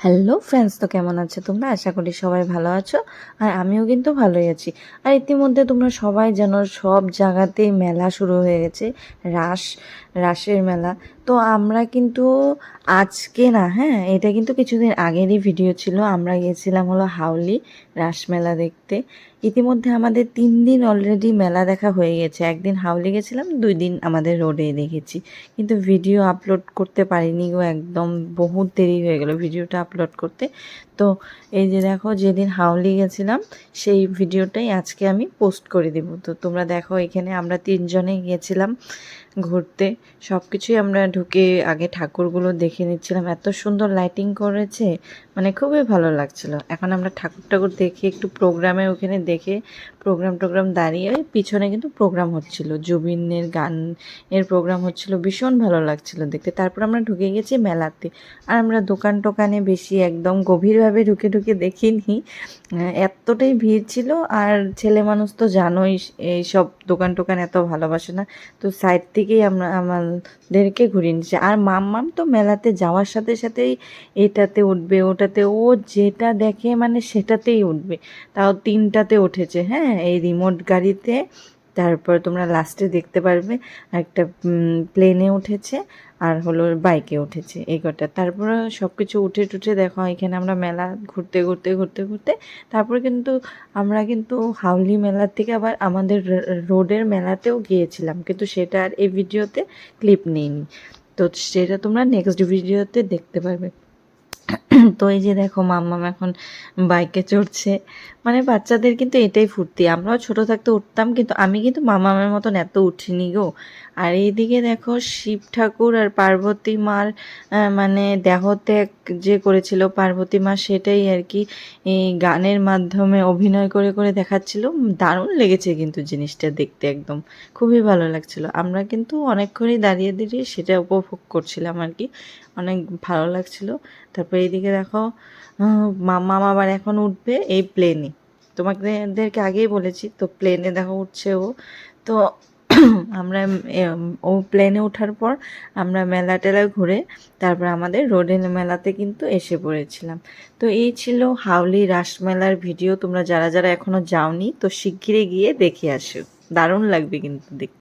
Hello friends, তো কেমন আছো তোমরা? আশা করি সবাই ভালো আছো। আর আমিও কিন্তু ভালোই আছি। আর ইতিমধ্যে তোমরা সবাই জানো সব জায়গাতেই মেলা শুরু হয়ে গেছে। রাস রাসের মেলা। তো আমরা কিন্তু আজকে না, হ্যাঁ, এটা কিন্তু কিছুদিন আগেরই ভিডিও ছিল। আমরা গিয়েছিলাম হলো হাউলি রাস মেলা দেখতে। ইতিমধ্যে আমাদের 3 দিন অলরেডি মেলা দেখা হয়ে গেছে। একদিন হাউলি গেছিলাম, 2 দিন আমাদের রোডে দেখেছি। কিন্তু ভিডিও আপলোড করতে পারিনি গো, একদম বহুত দেরি হয়ে গেল ভিডিওটা আপলোড করতে। তো এই যে দেখো, যেদিন হাউলি গেছিলাম সেই ভিডিওটাই আজকে আমি পোস্ট করে দেব। তো তোমরা দেখো, এখানে আমরা 3জনে গিয়েছিলাম ঘুরতে। সব কিছুই আমরা ঢুকে আগে ঠাকুরগুলো দেখে নিচ্ছিলাম। এত সুন্দর লাইটিং করেছে, মানে খুবই ভালো লাগছিল। এখন আমরা ঠাকুর দেখে একটু প্রোগ্রামে ওখানে দেখে প্রোগ্রাম দাঁড়িয়ে পিছনে কিন্তু প্রোগ্রাম হচ্ছিল, জুবিনের গান এর প্রোগ্রাম হচ্ছিল। ভীষণ ভালো লাগছিল দেখতে। তারপর আমরা ঢুকে গেছি মেলাতে। আর আমরা দোকানে বেশি একদম গভীরভাবে ঢুকে দেখিনি। এতটাই ভিড় ছিল। আর ছেলে মানুষ তো জানোই, এইসব দোকান এত ভালোবাসে না। তো সাইড থেকেই আমাদেরকে ঘুরিয়ে নিচ্ছে। আর মাম্মাম তো মেলাতে যাওয়ার সাথে সাথেই এটাতে উঠবে ওটাতে, ও যেটা দেখে মানে সেটাতেই উঠবে। তাও 3টাতে উঠেছে, হ্যাঁ, এই রিমোট গাড়িতে। তারপর তোমরা লাস্টে দেখতে পারবে একটা প্লেনে উঠেছে, আর হলো বাইকে উঠেছে, এই কটা। তারপর সব কিছু উঠে টুঠে দেখো, এখানে আমরা মেলা ঘুরতে তারপর কিন্তু আমরা কিন্তু হাউলি মেলার থেকে আবার আমাদের রোডের মেলাতেও গিয়েছিলাম, কিন্তু সেটা আর এই ভিডিওতে ক্লিপ নেইনি। তো সেটা তোমরা নেক্সট ভিডিওতে দেখতে পারবে। তো এই যে দেখো, মাম্মাম এখন বাইকে চড়ছে। মানে বাচ্চাদের কিন্তু এটাই ফুর্তি। আমরাও ছোট থাকতে উঠতাম, কিন্তু আমি কিন্তু মামামের মতন এত উঠিনি গো। আর এইদিকে দেখো, শিব ঠাকুর আর পার্বতী মার মানে দেহত্যাগ যে করেছিল পার্বতী মা, সেটাই আর কি এই গানের মাধ্যমে অভিনয় করে দেখাচ্ছিল। দারুণ লেগেছে কিন্তু জিনিসটা দেখতে, একদম খুবই ভালো লাগছিল। আমরা কিন্তু অনেকক্ষণই দাঁড়িয়ে সেটা উপভোগ করছিলাম আর কি, অনেক ভালো লাগছিল। তারপর এইদিকে দেখো, মামা আবার এখন উঠবে এই প্লেনে। তোমাদেরকে আগেই বলেছি, তো প্লেনে দেখো উঠছে ও। তো আমরা ও প্লেনে ওঠার পর আমরা মেলা টেলা ঘুরে তারপর আমাদের রোডের মেলাতে কিন্তু এসে পড়েছিলাম। তো এই ছিল হাউলি রাস মেলার ভিডিও। তোমরা যারা এখনও যাওনি, তো শিগগিরই গিয়ে দেখে আসো, দারুণ লাগবে কিন্তু দেখতে।